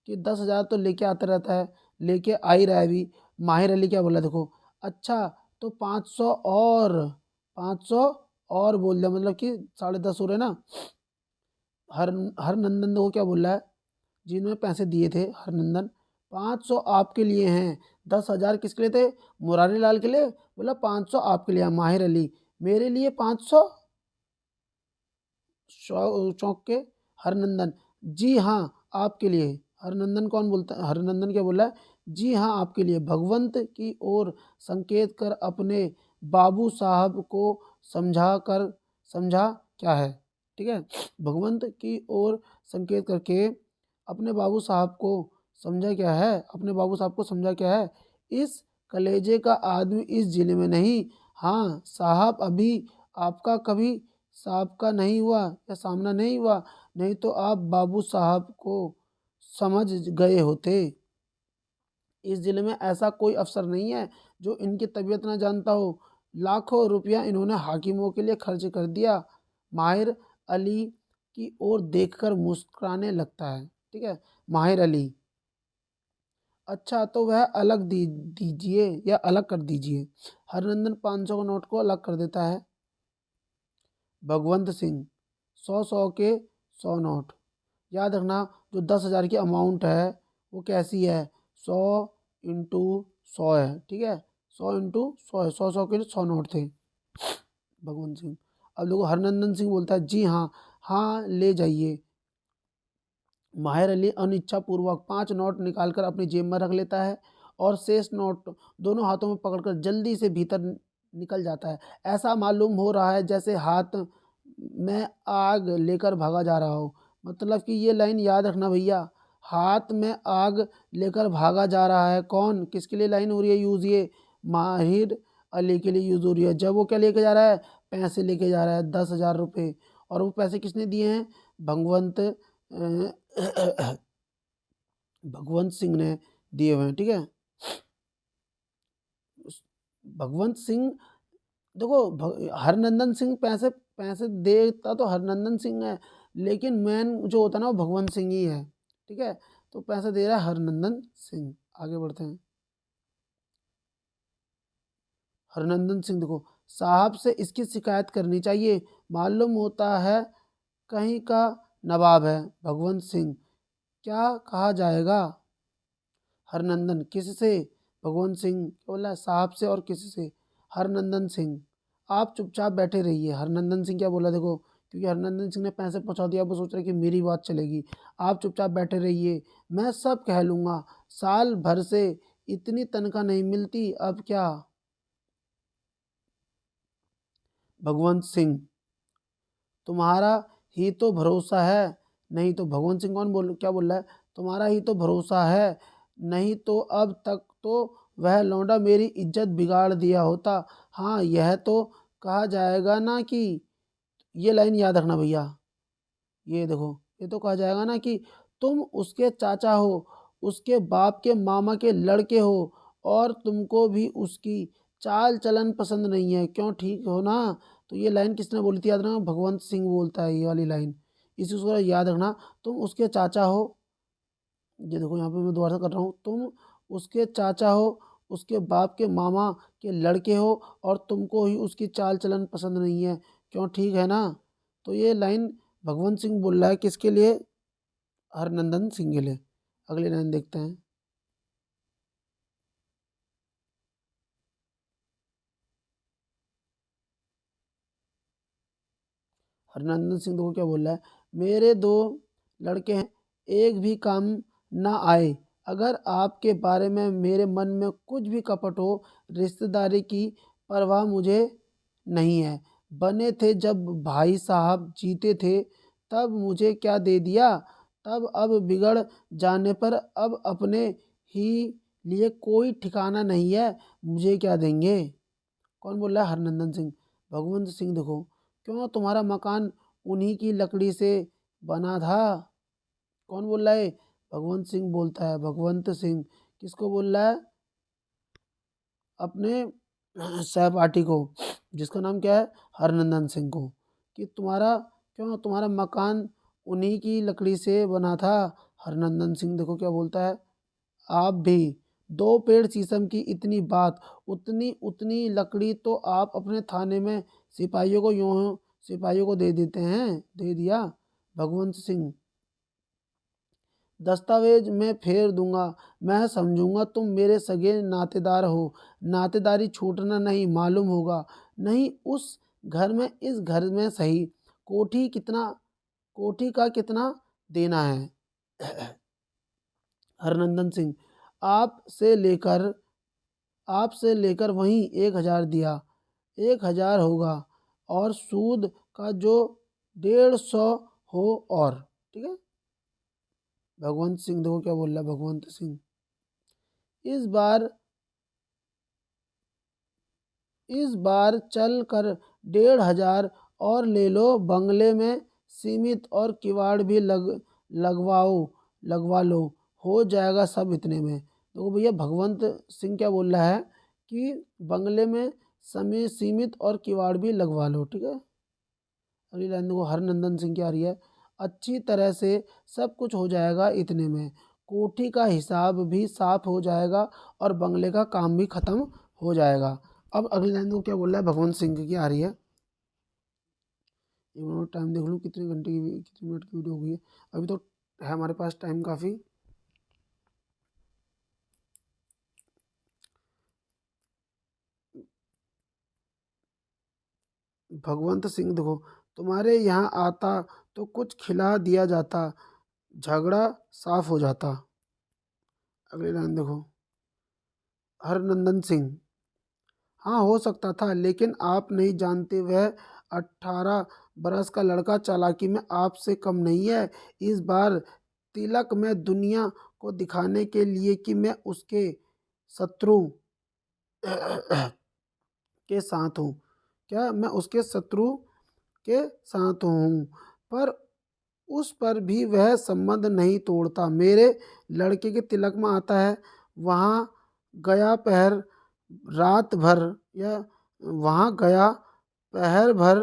कि 10,000 तो लेके आता रहता है, लेके आ ही रहा है अभी। माहिर अली क्या बोला देखो, अच्छा तो 500 और, 500 और बोल दिया, मतलब कि 10.5 हो रहे ना। हर हरनंदन को क्या बोल रहा है, जिन्होंने पैसे दिए थे हरनंदन, 500 आपके लिए हैं। 10,000 किसके लिए थे, मुरारी लाल के लिए। बोला 500 आपके लिए। माहिर अली, मेरे लिए 500, चौंक के हरनंदन, जी हाँ आपके लिए। हरनंदन कौन बोलता है, हरनंदन क्या बोला है, जी हाँ आपके लिए। भगवंत की ओर संकेत कर अपने बाबू साहब को समझा क्या है। ठीक है, भगवंत की ओर संकेत करके अपने बाबू साहब को समझा क्या है, अपने बाबू साहब को समझा क्या है, इस कलेजे का आदमी इस जिले में नहीं। हाँ साहब, अभी आपका कभी साहब का नहीं हुआ या सामना नहीं हुआ, नहीं तो आप बाबू साहब को समझ गए होते। इस जिले में ऐसा कोई अफसर नहीं है जो इनकी तबीयत ना जानता हो। लाखों रुपया इन्होंने हाकिमों के लिए खर्च कर दिया। माहिर अली की ओर देखकर मुस्कुराने लगता है। ठीक है, माहिर अली, अच्छा तो वह अलग दीजिए या अलग कर दीजिए। हरनंदन 500 का नोट को अलग कर देता है। भगवंत सिंह 100 के 100 नोट। याद रखना, जो 10,000 की अमाउंट है वो कैसी है, 100 इंटू 100 है। ठीक है, 100 इंटू 100 है, 100 के 100 नोट थे। भगवंत सिंह, अब देखो हरनंदन सिंह बोलता है जी हाँ, हाँ ले जाइए। माहिर अली अनिच्छापूर्वक 5 नोट निकालकर अपनी जेब में रख लेता है और शेष नोट दोनों हाथों में पकड़कर जल्दी से भीतर निकल जाता है। ऐसा मालूम हो रहा है जैसे हाथ में आग लेकर भागा जा रहा हो। मतलब कि ये लाइन याद रखना भैया, हाथ में आग लेकर भागा जा रहा है। कौन, किसके लिए लाइन हो रही है यूज़, ये माहिर अली के लिए यूज़ हो रही है। जब वो क्या लेके जा रहा है, पैसे लेके जा रहा है 10,000 रुपये, और वो पैसे किसने दिए हैं, भगवंत भगवंत सिंह ने दिए हुए हैं। ठीक है, भगवंत सिंह, देखो हरनंदन सिंह पैसे पैसे देता तो हरनंदन सिंह है, लेकिन मैन जो होता है ना वो भगवंत सिंह ही है। ठीक है, तो पैसा दे रहा है हरनंदन सिंह। आगे बढ़ते हैं। हरनंदन सिंह देखो, साहब से इसकी शिकायत करनी चाहिए, मालूम होता है कहीं का नवाब है। भगवंत सिंह, क्या कहा जाएगा। हरनंदन, किससे, भगवंत सिंह बोला साहब से, और किससे, हरनंदन सिंह। आप चुपचाप बैठे रहिए। हरनंदन सिंह क्या बोला देखो, क्योंकि हरनंदन सिंह ने पैसे पहुंचा दिया, वो सोच रहे कि मेरी बात चलेगी। आप चुपचाप बैठे रहिए, मैं सब कह लूँगा। साल भर से इतनी तनख्वाह नहीं मिलती, अब क्या। भगवंत सिंह, तुम्हारा ही तो भरोसा है, नहीं तो, भगवंत सिंह कौन बोल क्या बोल रहा है, तुम्हारा ही तो भरोसा है, नहीं तो अब तक तो वह लौंडा मेरी इज्जत बिगाड़ दिया होता। हाँ, यह तो कहा जाएगा ना कि, ये लाइन याद रखना भैया, ये देखो, ये तो कहा जाएगा ना कि तुम उसके चाचा हो, उसके बाप के मामा के लड़के हो, और तुमको भी उसकी चाल चलन पसंद नहीं है, क्यों, ठीक हो ना। तो ये लाइन किसने बोली थी याद रखना, भगवंत सिंह बोलता है ये वाली लाइन, इसी को याद रखना। तुम उसके चाचा हो, ये देखो यहाँ पे मैं दोबारा कर रहा हूँ, तुम उसके चाचा हो, उसके बाप के मामा के लड़के हो, और तुमको ही उसकी चाल चलन पसंद नहीं है, क्यों, ठीक है ना। तो ये लाइन भगवंत सिंह बोल रहा है किसके लिए, हरनंदन सिंह के लिए। अगली लाइन देखते हैं। हरनंदन सिंह देखो क्या बोल रहा है, मेरे दो लड़के हैं, एक भी काम ना आए। अगर आपके बारे में मेरे मन में कुछ भी कपट हो, रिश्तेदारी की परवाह मुझे नहीं है। बने थे जब भाई साहब जीते थे, तब मुझे क्या दे दिया, तब अब बिगड़ जाने पर अब अपने ही लिए कोई ठिकाना नहीं है, मुझे क्या देंगे। कौन बोल रहा है, हरनंदन सिंह। भगवंत सिंह देखो, क्यों, तुम्हारा मकान उन्हीं की लकड़ी से बना था। कौन बोल रहा है, भगवंत सिंह बोलता है। भगवंत सिंह किसको बोल रहा है, अपने सहपाठी को, जिसका नाम क्या है, हरनंदन सिंह को, कि तुम्हारा, क्यों, तुम्हारा मकान उन्हीं की लकड़ी से बना था। हरनंदन सिंह देखो क्या बोलता है, आप भी, 2 पेड़ शीशम की इतनी बात, उतनी उतनी लकड़ी तो आप अपने थाने में सिपाहियों को यूं सिपाहियों को दे देते हैं, दे दिया। भगवंत सिंह, दस्तावेज मैं फेर दूंगा, मैं समझूंगा तुम मेरे सगे नातेदार हो, नातेदारी छूटना नहीं, मालूम होगा नहीं उस घर में, इस घर में सही। कोठी कितना, कोठी का कितना देना है। हरनंदन सिंह, आप से लेकर वहीं 1,000 दिया, 1,000 होगा, और सूद का जो 150 हो, और ठीक है। भगवंत सिंह देखो क्या बोल रहा है, भगवंत सिंह, इस बार इस बार चल कर 1,500 और ले लो, बंगले में सीमित और किवाड़ भी लगवा लो, हो जाएगा सब इतने में। तो भैया भगवंत सिंह क्या बोल रहा है कि बंगले में समय सीमित और किवाड़ भी लगवा लो। ठीक है, अगली लाइन देखो, हरनंदन सिंह की आ रही है। अच्छी तरह से सब कुछ हो जाएगा इतने में, कोठी का हिसाब भी साफ हो जाएगा और बंगले का काम भी खत्म हो जाएगा। अब अगली लाइन को क्या बोल रहा है, भगवंत सिंह की आ रही है। एक मिनट टाइम देख लूँ कितने घंटे की कितने मिनट की वीडियो हो गई है। अभी तो है हमारे पास टाइम काफ़ी। भगवंत सिंह देखो, तुम्हारे यहाँ आता तो कुछ खिला दिया जाता, झगड़ा साफ हो जाता। अगली लाइन देखो, हरनंदन सिंह, हाँ हो सकता था, लेकिन आप नहीं जानते, वह 18 बरस का लड़का चालाकी में आपसे कम नहीं है। इस बार तिलक में दुनिया को दिखाने के लिए कि मैं उसके शत्रु के साथ हूँ, क्या मैं उसके शत्रु के साथ हूँ, पर उस पर भी वह संबंध नहीं तोड़ता। मेरे लड़के के तिलक में आता है, वहाँ गया पहर रात भर, या वहाँ गया पहर भर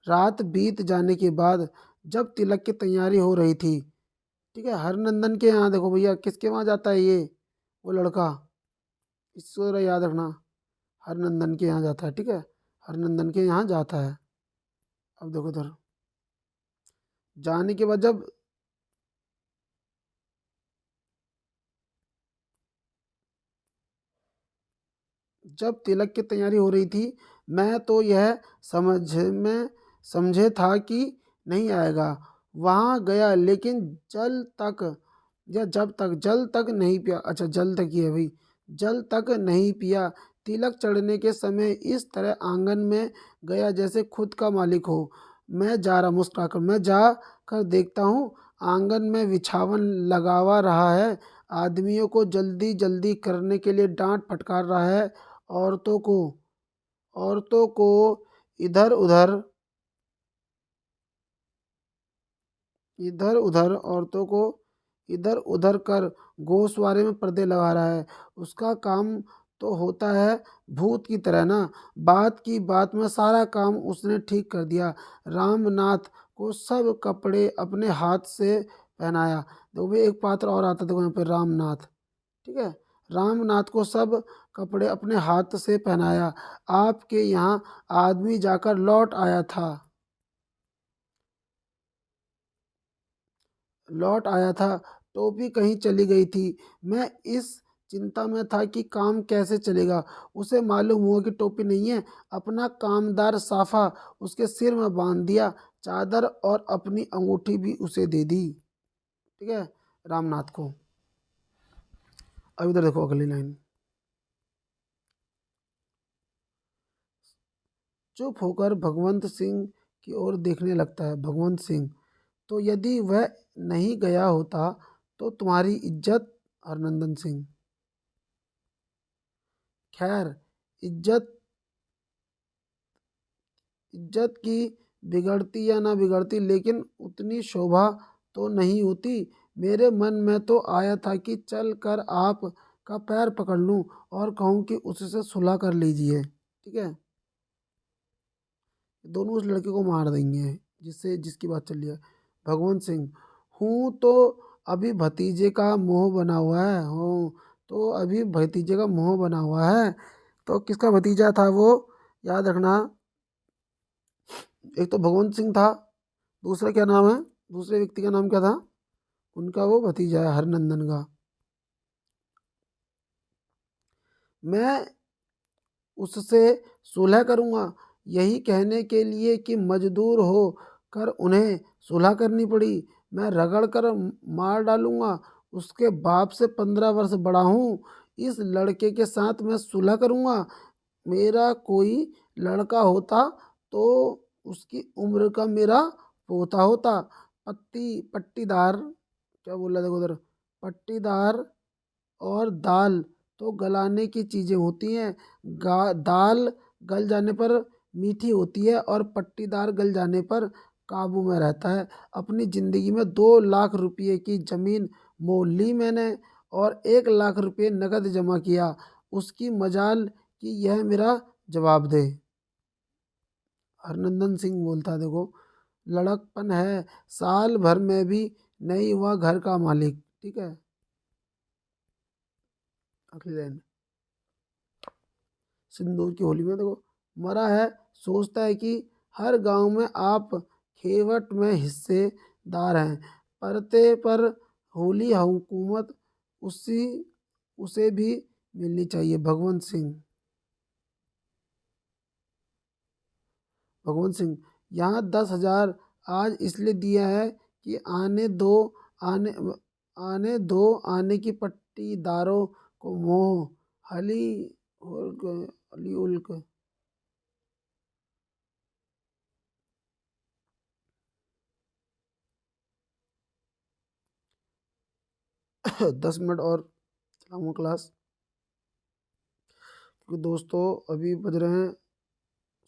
रात बीत जाने के बाद जब तिलक की तैयारी हो रही थी। ठीक है, हरनंदन के यहाँ देखो भैया, किसके वहाँ जाता है ये, वो लड़का, इसको जरा याद रखना, हरनंदन के यहाँ जाता है। ठीक है, हरनंदन के यहाँ जाता है। अब देखो इधर जाने के बाद जब तिलक की तैयारी हो रही थी, मैं तो यह समझे था कि नहीं आएगा। वहाँ गया, लेकिन जल तक नहीं पिया। अच्छा, जल तक ही है भाई, जल तक नहीं पिया। तिलक चढ़ने के समय इस तरह आंगन में गया जैसे खुद का मालिक हो। मैं जा कर देखता हूँ, आंगन में बिछावन लगावा रहा है, आदमियों को जल्दी जल्दी करने के लिए डांट फटकार रहा है, औरतों को औरतों को इधर उधर औरतों को इधर उधर कर गोशवारे में पर्दे लगा रहा है। उसका काम तो होता है भूत की तरह ना। बात की बात में सारा काम उसने ठीक कर दिया। रामनाथ को सब कपड़े अपने हाथ से पहनाया। देखो भाई, एक पात्र और आता, देखो यहाँ पे रामनाथ। ठीक है, रामनाथ को सब कपड़े अपने हाथ से पहनाया। आपके यहाँ आदमी जाकर लौट आया था, टोपी कहीं चली गई थी। मैं इस चिंता में था कि काम कैसे चलेगा। उसे मालूम हुआ कि टोपी नहीं है। अपना कामदार साफा उसके सिर में बांध दिया, चादर और अपनी अंगूठी भी उसे दे दी। ठीक है, रामनाथ को। अब इधर देखो अगली लाइन, चुप होकर भगवंत सिंह की ओर देखने लगता है। भगवंत सिंह, तो यदि वह नहीं गया होता तो तुम्हारी इज्जत। हरनंदन सिंह, खैर, इज्जत इज्जत की बिगड़ती या ना बिगड़ती, लेकिन उतनी शोभा तो नहीं होती। मेरे मन में तो आया था कि चल कर आप का पैर पकड़ लूं और कहूं कि उससे सुलह कर लीजिए। ठीक है, दोनों उस लड़के को मार देंगे जिसकी बात चल रही है। भगवंत सिंह, हूँ तो अभी भतीजे का मुंह बना हुआ है। हूँ तो अभी भतीजे का मुंह बना हुआ है। तो किसका भतीजा था वो, याद रखना। एक तो भगवंत सिंह था, दूसरा क्या नाम है, दूसरे व्यक्ति का नाम क्या था, उनका वो भतीजा है हरनंदन का। मैं उससे सुलह करूंगा, यही कहने के लिए कि मजदूर हो कर उन्हें सुलह करनी पड़ी। मैं रगड़ कर मार डालूंगा। उसके बाप से 15 वर्ष बड़ा हूँ। इस लड़के के साथ मैं सुलह करूंगा। मेरा कोई लड़का होता तो उसकी उम्र का मेरा पोता होता। पट्टीदार, क्या बोला देखो उधर, पट्टीदार और दाल तो गलाने की चीज़ें होती हैं। दाल गल जाने पर मीठी होती है और पट्टीदार गल जाने पर काबू में रहता है। अपनी ज़िंदगी में 2 लाख रुपये की ज़मीन मोल ली मैंने और 1 लाख रुपये नकद जमा किया। उसकी मजाल कि यह मेरा जवाब दे। हरनंदन सिंह बोलता है, देखो, लड़कपन है, साल भर में भी नहीं हुआ घर का मालिक। ठीक है, अगली लाइन, सिंदूर की होली में देखो, मरा है, सोचता है कि हर गांव में आप खेवट में हिस्सेदार हैं, परते पर होली हुकूमत उसी उसे भी मिलनी चाहिए। भगवंत सिंह। भगवंत सिंह, यहाँ 10,000 आज इसलिए दिया है कि आने आने दो, आने की पट्टीदारों को मोह हली उल्क हली उल्क। 10 मिनट और चलाऊंगा क्लास, क्योंकि दोस्तों अभी बज रहे हैं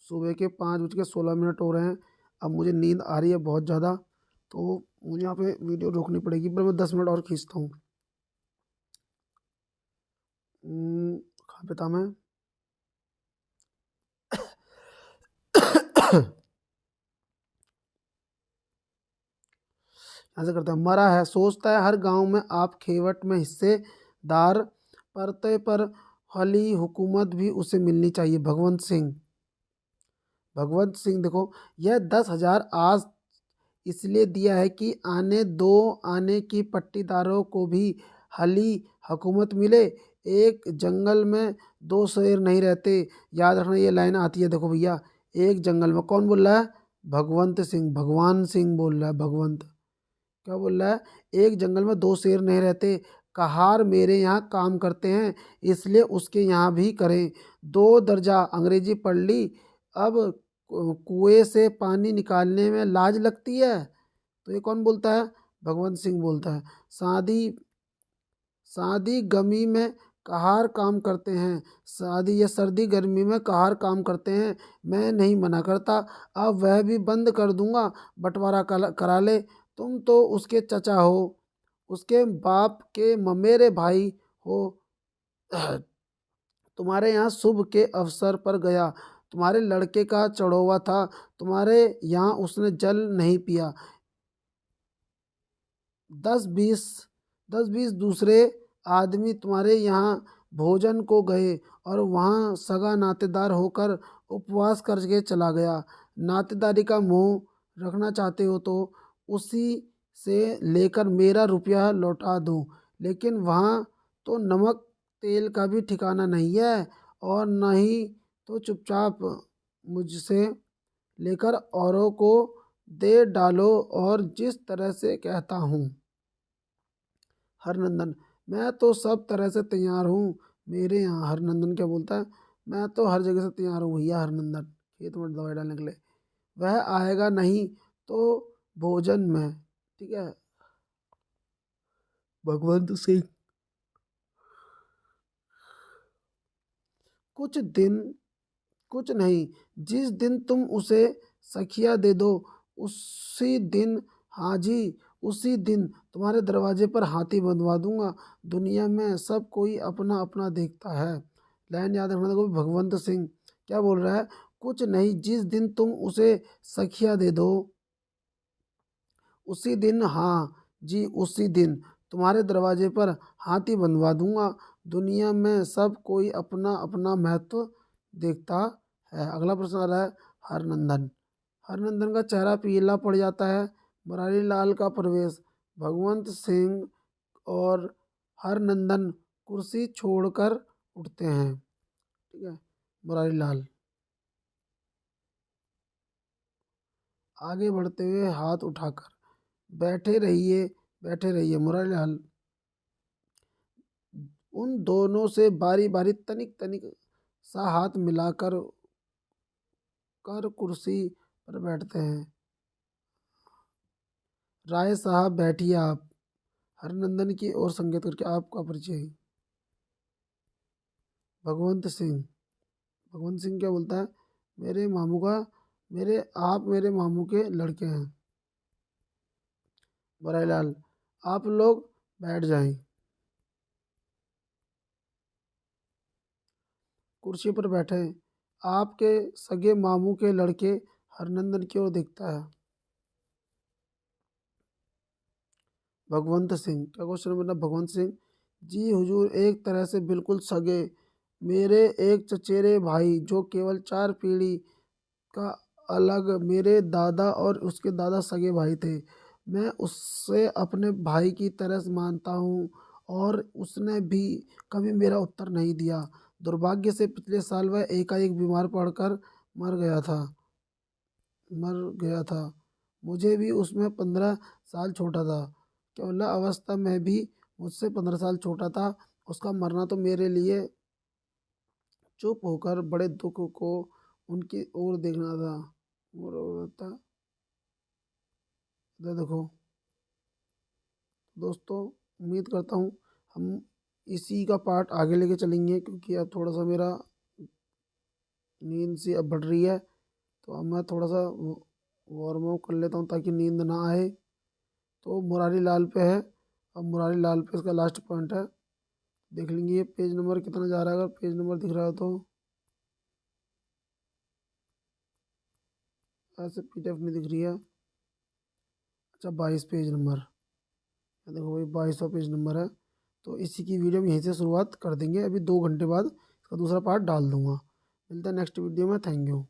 सुबह के 5:16 हो रहे हैं। अब मुझे नींद आ रही है बहुत ज़्यादा, तो मुझे यहाँ पे वीडियो रोकनी पड़ेगी, पर मैं 10 मिनट और खींचता हूँ। कहाँ पे था मैं? ऐसे करते हैं, मरा है, सोचता है हर गांव में आप खेवट में हिस्सेदार, परते पर हली हुकूमत भी उसे मिलनी चाहिए। भगवंत सिंह। भगवंत सिंह, देखो, यह 10,000 आज इसलिए दिया है कि आने की पट्टीदारों को भी हली हुकूमत मिले। एक जंगल में दो शेर नहीं रहते। याद रखना, ये लाइन आती है, देखो भैया, एक जंगल में, कौन बोल रहा है? भगवंत सिंह। भगवान सिंह बोल रहा है, भगवंत। क्या बोल रहा है? एक जंगल में दो शेर नहीं रहते, कहार मेरे यहाँ काम करते हैं, इसलिए उसके यहाँ भी करें। 2 दर्जा अंग्रेजी पढ़ ली, अब कुएं से पानी निकालने में लाज लगती है। तो ये कौन बोलता है? भगवंत सिंह बोलता है। शादी शादी गमी में कहार काम करते हैं, शादी या सर्दी गर्मी में कहार काम करते हैं, मैं नहीं मना करता, अब वह भी बंद कर दूंगा, बंटवारा करा ले। तुम तो उसके चचा हो, उसके बाप के ममेरे भाई हो। तुम्हारे यहाँ शुभ के अवसर पर गया, तुम्हारे लड़के का चढ़ोवा था, तुम्हारे यहाँ उसने जल नहीं पिया। 10-20 10-20 दूसरे आदमी तुम्हारे यहाँ भोजन को गए और वहाँ सगा नातेदार होकर उपवास करके चला गया। नातेदारी का मोह रखना चाहते हो तो उसी से लेकर मेरा रुपया लौटा दो, लेकिन वहाँ तो नमक तेल का भी ठिकाना नहीं है, और न ही तो चुपचाप मुझसे लेकर औरों को दे डालो, और जिस तरह से कहता हूँ। हरनंदन, मैं तो सब तरह से तैयार हूँ मेरे यहाँ। हरनंदन क्या बोलता है? मैं तो हर जगह से तैयार हूँ भैया। हरनंदन खेत में दवाई डालने के लिए। वह आएगा नहीं तो भोजन में। ठीक है। भगवंत सिंह, कुछ दिन, कुछ नहीं, जिस दिन तुम उसे सखिया दे दो, उसी दिन, हाँ जी, उसी दिन तुम्हारे दरवाजे पर हाथी बंधवा दूंगा। दुनिया में सब कोई अपना अपना देखता है। लाइन याद रखना, देखो, भगवंत सिंह क्या बोल रहा है? कुछ नहीं, जिस दिन तुम उसे सखिया दे दो, उसी दिन, हाँ जी, उसी दिन तुम्हारे दरवाजे पर हाथी बंधवा दूंगा। दुनिया में सब कोई अपना अपना महत्व देखता है। अगला प्रश्न आ रहा है, हरनंदन। हरनंदन का चेहरा पीला पड़ जाता है। मुरारी लाल का प्रवेश। भगवंत सिंह और हरनंदन कुर्सी छोड़कर उठते हैं। ठीक है। मुरारी लाल आगे बढ़ते हुए हाथ उठाकर, बैठे रहिए, बैठे रहिए। मुरारी लाल उन दोनों से बारी बारी तनिक तनिक सा हाथ मिलाकर कर कुर्सी पर बैठते हैं। राय साहब बैठिए आप। हरनंदन की ओर संकेत करके, आपका परिचय। भगवंत सिंह। भगवंत सिंह क्या बोलता है? मेरे मामू का, मेरे मामू के लड़के हैं। बराईलाल, आप लोग बैठ जाएं। कुर्सी पर बैठे, आपके सगे मामू के लड़के हरनंदन की ओर देखता है। भगवंत सिंह, क्या क्वेश्चन नंबर भगवंत सिंह। जी हुजूर, एक तरह से बिल्कुल सगे, मेरे एक चचेरे भाई जो केवल 4 पीढ़ी का अलग मेरे दादा और उसके दादा सगे भाई थे। मैं उससे अपने भाई की तरह मानता हूँ और उसने भी कभी मेरा उत्तर नहीं दिया। दुर्भाग्य से पिछले साल वह एकाएक बीमार पड़कर मर गया था। मुझे भी उसमें 15 साल छोटा था। केवल अवस्था में भी मुझसे 15 साल छोटा था। उसका मरना तो मेरे लिए चुप होकर बड़े दुख को उनकी ओर देखना था। और था इधर देखो दोस्तों, उम्मीद करता हूँ हम इसी का पार्ट आगे लेके चलेंगे, क्योंकि अब थोड़ा सा मेरा नींद सी अब बढ़ रही है। तो अब मैं थोड़ा सा वार्म अप कर लेता हूँ ताकि नींद ना आए। तो मुरारी लाल पे है। अब मुरारी लाल पे इसका लास्ट पॉइंट है, देख लेंगे ये पेज नंबर कितना जा रहा है। अगर पेज नंबर दिख रहा है तो ऐसे पीडीएफ नहीं दिख रही है। अच्छा, 22 पेज नंबर, ये देखो भाई 22वां पेज नंबर है। तो इसी की वीडियो हम यहीं से शुरुआत कर देंगे। अभी 2 घंटे बाद इसका दूसरा पार्ट डाल दूंगा। मिलता है नेक्स्ट वीडियो में। Thank you.